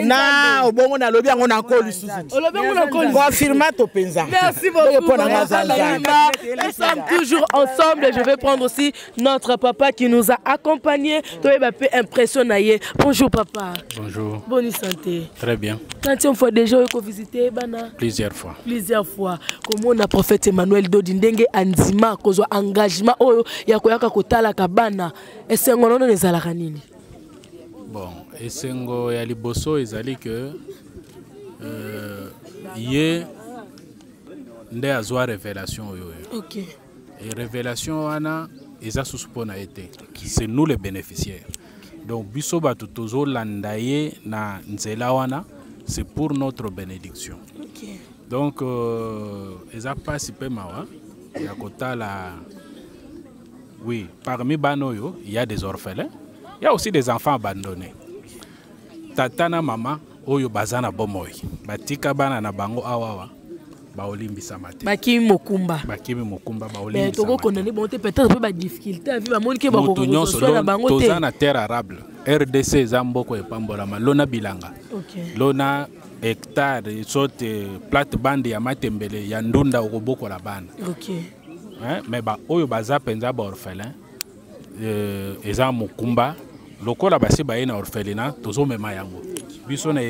na obongo nalobi yango nakoli susu confirma to penza. Merci beaucoup. Nous sommes toujours ensemble. Je vais prendre aussi notre papa qui nous a accompagnés. Impressionné. Bonjour papa. Bonjour. Bonne santé. Très bien. Combien de fois déjà vous avez visité Bana? Plusieurs fois. Plusieurs fois. Comment on a prophète Emmanuel Dodindenge Anzima cause engagement oyo ya koyaka kotala kabana esengo nono ezalaka nini? Bon, esengo ya liboso ezali que ye nde azwa révélation oyo. OK. Et révélation wana eza susupona été. C'est nous les bénéficiaires. Donc biso batu tozo landaye na nzela wana c'est pour notre bénédiction. OK. Donc eza participé mawa ya kotala. Oui, parmi banoyo, il y a des orphelins, il y a aussi des enfants abandonnés. Tatana mama oyo bazana bomoy. Batika bana na bango awawa. Baolimbi samate. Bakimi mokumba baolimbi. Mais toko connaît bon peut-être pas difficulté à vivre monde ke ba ko na bango te. Toza na terre arable. RDC zamboko e pambolama lona bilanga. OK. Lona hectare sote plate bande ya matembele ya ndunda okoboko la bana. OK. Mais ba oyo baza penza ba orphelin eza mokumba lokola basi ba na orphelinat tozo mema yango biso na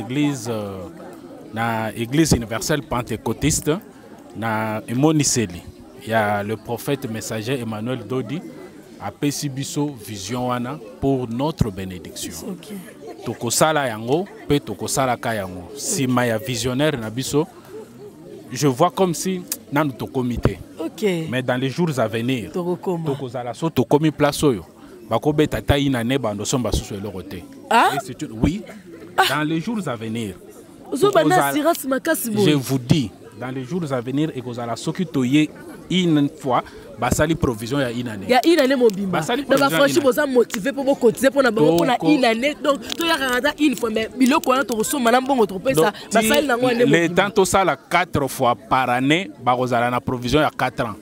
église universelle pentecôtiste na Emoniseli. Il y a le prophète messager Emmanuel Dodi a pesi biso vision wana pour notre bénédiction. OK. Toko sala yango pe toko sala ka yango sima ya visionnaire na biso je vois comme si nanu to comité. OK. Mais dans les jours à venir, toko zala so to komi place oyo. Bako beta ta ina ne bando somba susu elorote. Ah? Oui. Dans les jours à venir. Je vous dis, dans les jours à venir, et que la soki une fois, basali provision ya une année. Ya une année mobimba. Donc la franchise vous a motivé pour cotiser pour une année. Donc tu y a une fois mais biloko na to so manam bon trop ça. Basali na ngone. Les tanto ça la 4 fois par année, bazala na provision ya 4 ans.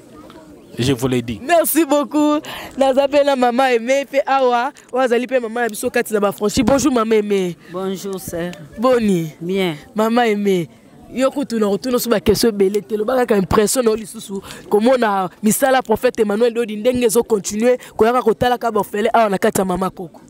Je vous l'ai dit. Merci beaucoup. Nazapela maman aimée fait awa. Wazali pe maman biso kati na ba franchi. Bonjour maman aimée. Bonjour sœur. Boni. Bien. Maman aimée. Yoko tu na retourne sur ba question belé te lo ba ka impression no lisusu. Comment na misala prophète Emmanuel Dodi ndenge zo continuer ko yaka kotala ka ba fele awa na kati ya maman koko.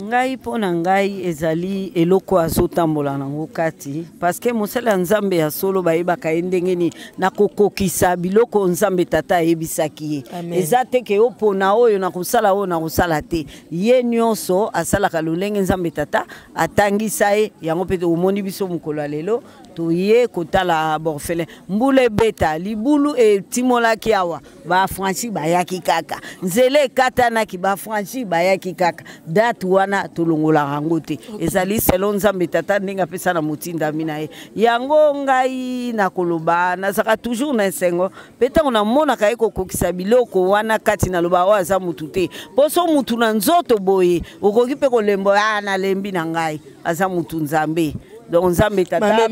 ngai pona ngai ezali eloko azotambola nango kati parce que mosala nzambe ya solo bayebaka ye ndenge nini na kokokisa biloko nzambe tata ayebisaki ye eza te ke opona oyo na kosala te ye nyonso asalaka lolenge nzambe tata atangisa ye yango mpe omoni biso mokolo ya lelo toye kotala borfelin mbule beta libulu etimolaki awa bafranchi bayaki kaka nzele ekatanaki bafranchi bayaki kaka date wana tolongolaka yango te ezali selo nzambe tata ndenge apesa na motindami na ye yango ngai nakoloba nazaka toujours na esengo mpe ntango namonaka ye kokokisa biloko wana kati naloba oyo aza mutu te mpo so mutu na nzoto boye okoki mpe kolembo nalembi na ngai aza mutu nzambe donc nzambe tata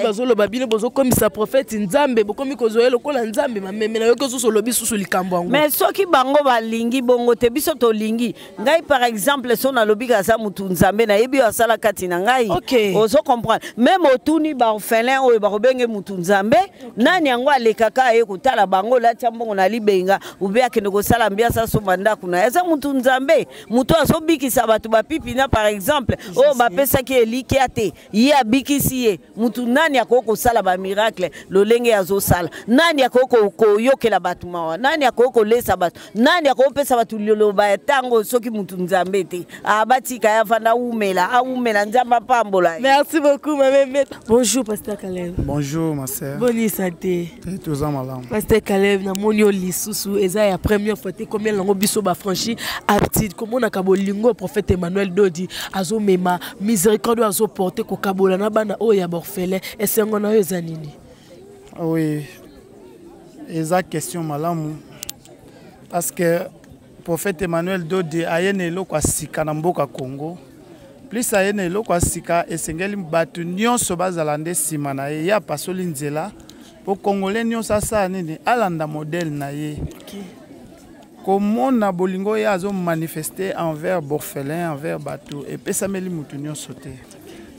bazoloba bino bozokomisa prophète nzambe bokomi kozoye lokola nzambe mameme na yo kosusu lobi susu likambo yango mais soki bango balingi bongo te biso tolingi ngai par exemple so nalobi kaza mutu nzambe nayebi oyo asala kati na ngai ozo comprendre même otuni baorphelin oyo bakobenge mutu nzambe nani yango alekaka aye kotala bango latia mbongo na libenga ube akende kosala mbiasa somba ndako na eza mutu nzambe mutu azobikisa bato bapipi na par exemple oyo bapesaki eliki ate ye abikisi ye mutu nani akoko sala ba miracle lolenge azosala nani akoko koyokela bato mawa nani akoko lesa bato nani akoko pesa bato liloba tango soki mutu nzambe te abatika ya vanda umela nzamba pambola. Merci beaucoup ma mère. Bonjour pasteur Caleb. Bonjour ma sœur. Bonne santé. Tous en malam. Pasteur Caleb na monio lisusu eza ya première fois te combien lango biso ba franchi aptitude comment na kabolingo prophète Emmanuel Dodi azo mema miséricorde azo porter ko kabola na bana o ya borfelin esengo na yo eza nini? Oui. Eza question malamu parce que prophète Emmanuel Dodi ayene eloko asika na mboka Congo. Plus ayene eloko asika esengeli batu nyonso bazala nde sima na ye ya pasoli nzela po congolais nyonso asala nini alanda modèle na ye. Komona bolingo ya azo manifester envers borphelin envers bateau et pesameli mutu nyonso te.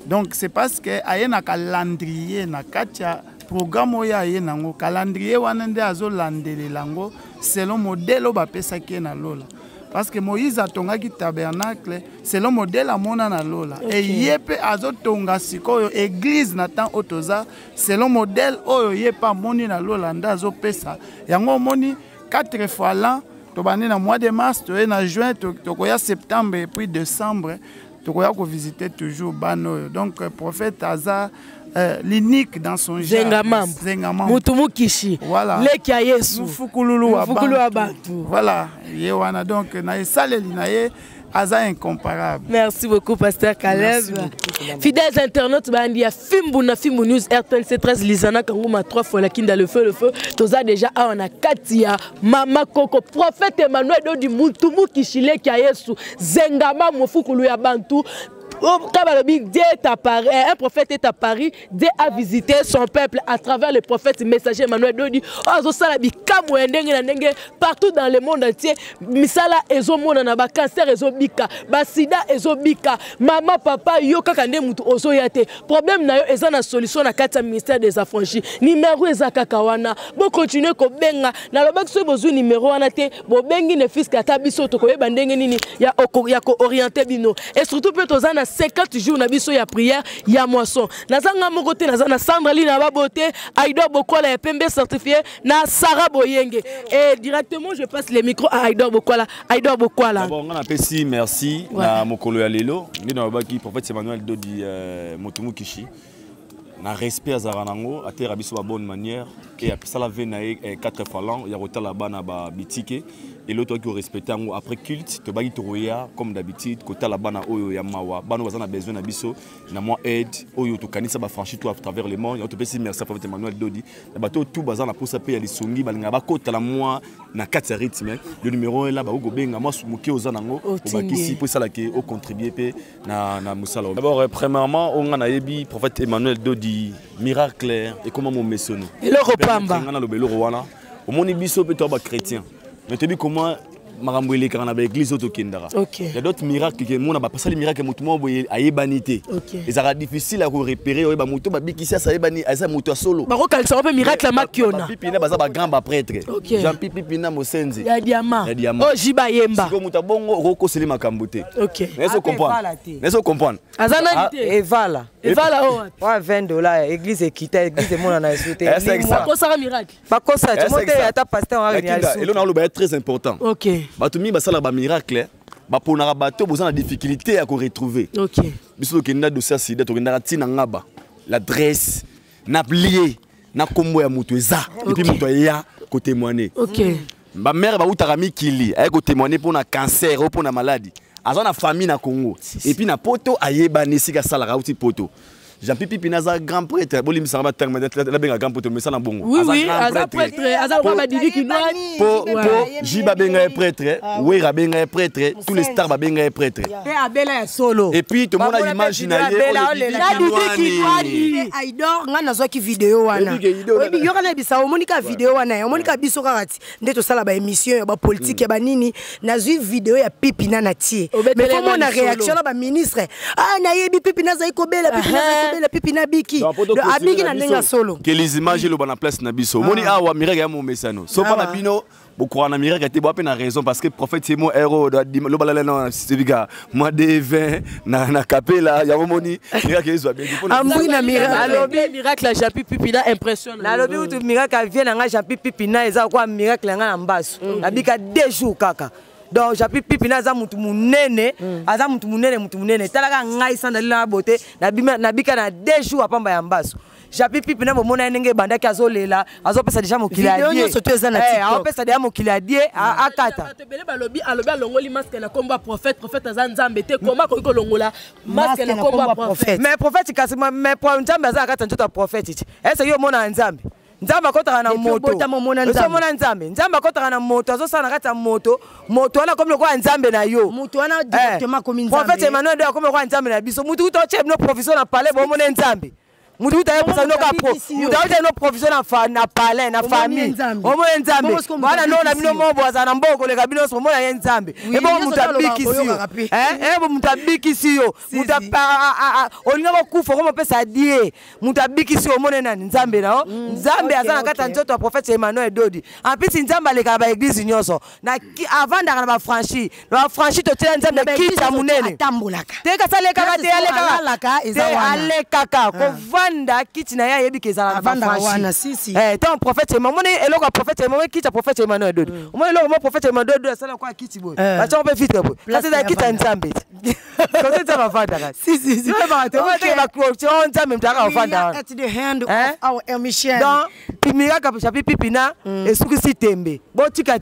Donc c'est parce que ayena calendrier na katia programme ya yenango calendrier wana nde azo landelela ngo selon modèle ba pesaki na lola. Parce que Moïse a tongaki tabernacle selon modèle amona na lola. Et yepe azo tonga sikoyo église na temps otoza selon modèle oyo yepa moni na lola nda azo pesa. Yango moni 4 fois l'an tobani na mois de mars to na juin tokoya septembre et puis décembre tokoya ko visiter toujours bano. Donc prophète Aza l'unique dans son genre. Zengamam. Mutumukishi. Voilà. Lekia Yesu. Mufukulu Abantu. Voilà. Yewana donc na esaleli na ye Aza incomparable. Merci beaucoup pasteur Caleb. Fidèles internautes bandi ya Fimbu na Fimbu News RTL C13 Lizana Kanguma 3 fois la kinda le feu. Toza déjà on Katia Mama Koko prophète Emmanuel Dodi Mutumukishi Lekia Yesu Zengamam Mufukulu ya Bantu. Un prophète est à Paris, Dieu a visité son peuple à travers le prophète messager Emmanuel Dodi. Partout dans le monde entier, misala ezomona na ba cancer ezobika, ba sida ezobika, maman papa yo kakande mutu ozoyate. Problème na yo eza na solution na kati ministère des affranchis. Numéro eza kakawana. Bo continuer ko benga na lobaki so bozu numéro wana te, bo bengi ne fils kata biso to ko yeba ndenge nini ya ko orienter bino. Et surtout peut tozana 50 jours na biso ya prière ya moisson. Nazanga mokote nazana Sandrali na babote, Aïdor Bokola et Pembe certifié na Sarah Boyenge. Et directement je passe le micro à Aïdor Bokola. Aïdor Bokola. Bon, on a pesi merci na mokolo ya lelo. Ndi na baki prophète Emmanuel Dodi Mutumukishi. Na respect à Zaranango, à terre biso ba bonne manière et après ça la venae 4 fois l'an, ya rota là-bas na ba bitike. Et l'autre qui respecte après culte, tu vas tourner comme d'habitude, côté la bana oyo ya mawa, bano bazana besoin na biso, na moi aide, oyo to kanisa ba franchi tout à travers le monde, on te pesi merci prophète Emmanuel Dodi. Na bato tout bazana pour ça payer les songi, balinga ba kota la moi na 4 rythme, le numéro est là ba go benga moi sumuke ozanango, ba kisi pour ça la ke au contribuer pe na musala. D'abord premièrement, on a yebi prophète Emmanuel Dodi, miracle et comment mon messono. Et le repamba. On a le belo wana. Au moni biso pe to ba chrétien. Mais tu dis comment maramboué quand on a l'église auto kindara. Il y a d'autres miracles que mon a passé les miracles que mon a ébanité. Et ça sera difficile à repérer. Il y a moto babiki ça ébani, ça moto solo. Baro quand ça va miracle la makiona. Pipina baza ba grand ba prêtre. Jean Pipina Mosenzi. Il y a diamant. Oh Jiba Yemba. Si moto bongo roko seli makambote. OK. Est-ce comprendre? Azana Eva là. Eva là oh. Ouais $20 église équité église mon na souhaité. Pas quoi ça miracle. Pas quoi ça, tu monter à ta pasteur en réunion. Et là on a très important. OK. Batumi basala ba miracle. Ba pona bato besoin de difficulté à retrouver. OK. Biso kenda dossier sida to kenda tina ngaba. L'adresse na plié na kombo ya mutu eza et puis mutu ya ko témoigner. OK. Ba mère ba utara mikili ay ko témoigner pour na cancer ou pour na maladie. Aza na famille na Congo. Et puis na poto ayeba nesika sala ka uti poto. Jean-Pipi Pinaza grand prêtre, bolim saraba tang la benga grand prêtre mais ça na bongo. Oui, aza prêtre, aza kwa badidi ki noa. Po Jiba benga prêtre, Wera benga prêtre, tous les stars ba benga prêtre. Et Abela solo. Et puis tout le monde a imaginer Aidor nga nazwa ki vidéo wana. Obi yoka na bisa omonika vidéo wana, omonika biso kakati. Ndeto sala ba émission ba politique ya ba nini, nazwi vidéo ya Pipina na tie. Mais comment na réaction na ba ministre? Ah na yebi Pipina za ikobela Pipina la Pipina biki abiki na nenga solo que les images le bana place na biso moni awa miracle ya mo mesano so pas na bino beaucoup na miracle te bo pe na raison parce que prophète c'est mon héros le balala na sibiga moi de 20 na capella ya moni miracle ezwa bien amui na miracle alobi miracle la Jean Pipina impressionne na alobi tu miracle vient na Jean Pipina eza kwa miracle nga na mbaso abika 2 jours kaka. Donc Jean Pipina aza mutu munene mutu munene talaka ngai sandali na bote na bika na 2 jours apamba ya mbaso Jean Pipina bomona ndenge bandaki azolela azopesa déjà mokili adie azopesa déjà mokili adie akata tebele balobi alobi alongoli masque na komba prophète aza nzambe te koma ko longola masque na komba prophète mais prophète kasima mais pour nzambe aza akata ntoto prophète est-ce que yo mona nzambe nzamba kotaka na moto mona nzambe nzamba kotaka na moto azosana kata moto wana comme le quoi nzambe na yo moto wana directement comme nzambe prophète Emmanuel comme le quoi nzambe na biso mutu to chef no professeur na parler bo mona nzambe mutu ta yeba no ka pro mutu ta no professeur na parler na famille o mona nzambe wana no na bino mombo azana mboko le kabino so mona nzambe e bo mutu abiki siyo bo mutu abiki siyo mutu olinga bokufa ko pesa die mutu abiki siyo mona na nzambe na nzambe azana kata nzoto wa prophète Emmanuel Dodi en plus nzambe le ka ba église nyonso na avant da ba franchi to tela nzambe kita munene te ka sale ka te aleka ko vanda kiti na ya yebi kezala vanda wana sisi tant prophète Emmanuel eloko prophète Emmanuel kita prophète Emmanuel Dodi mo eloko mo prophète Emmanuel Dodi sala kwa kiti boy ba cha on peut vite boy kasi da kita nzambe ko te ba vanda ka si ba te ba ko nzambe mtaka vanda at the hand of our emission donc pimira ka Pipina esuki tembe botika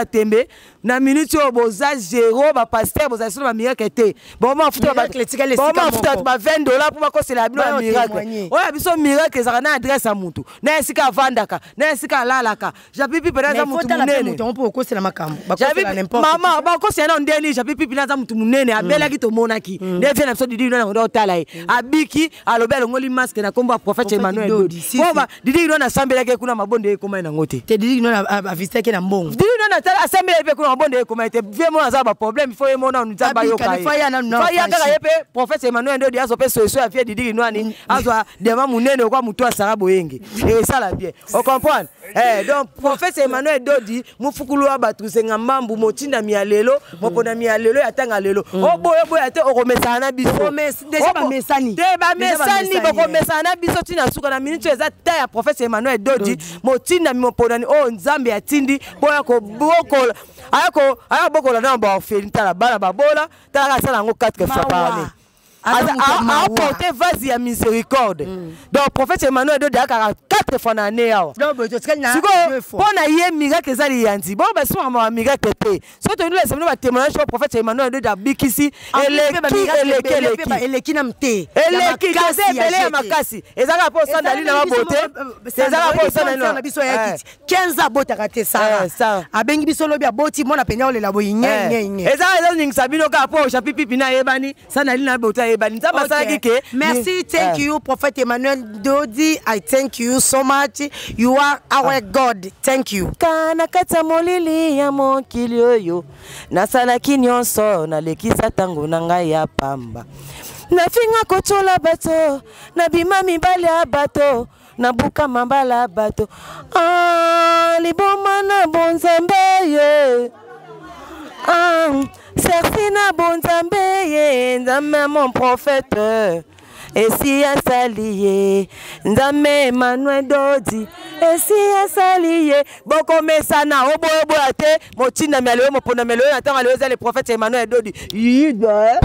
tembe na minute o boza zéro ba pasteur boza solo ba miracle te bon ma futa ba $20 pour ko sela bino miracle oya biso miracle za na adresse a mutu na esika vandaka na esika lalaka Jean Pipina za mutu munene on peut ko sela makambo ba ko sela n'importe mama ba ko sela ndeni Jean Pipina za mutu munene abela ki to monaki ne vient na biso didi na ndo tala abiki alobela ngoli masque na komba prophète Emmanuel Dodi ba didi na sambela ke kuna mabonde ekoma na ngote te didi na avista ke na mbongo didi na tala sambela pe kuna mabonde ekoma te vraiment aza ba problème il faut yemona nzamba yoka faya kaka yepe prophète Emmanuel Dodi azo pe soso ya fie didi nani azo dema munene kwa mutu asara boyenge et ça la bien on comprend donc prophète Emmanuel Dodi mufukulu abatu senga mambu motinda mialelo mopona mialelo ya tanga lelo boyo ate okomesa na biso déjà ba mesani boko mesana biso tina suka na minute eza ta ya prophète Emmanuel Dodi motinda mopona ni nzambe atindi boya ko bokola ayako bokola na ba ofeli tala bala babola tala sala ngo 4 fois par année a porté vase ya miséricorde donc prophète Emmanuel Dodi akara 4 fois na année yawa pona ye miracle ezali yanzi bon ba so ma miracle te so to nous laissons ba témoignage sur prophète Emmanuel Dodi abikisi eleki na mte eleki kase bele ya makasi ezaka po sandali na bote ezaka po sandali na biso ya kiti 15 abota kate sara abengi biso lobi aboti mona penya olela boyinye ezaka ezali ngisa bino ka po Jean Pipina yebani sandali na bote Merci, thank you, Prophet Emmanuel Dodi. I thank you so much. You are our God. Thank you. Kana kata molili ya mokili oyo nasalaki nyonso nalekisa tango na ngai ya pamba nafinga kotola bato nabima mibale ya bato nabuka mambala ya bato liboma na bonzambe ye sersi na bonzambe ye nzambe mon prophète esi asaliye nzambe Emmanuel Dodi esi asaliye boko mesana obobo ate motina melo mopona melo atanga le prophète Emmanuel Dodi yidwa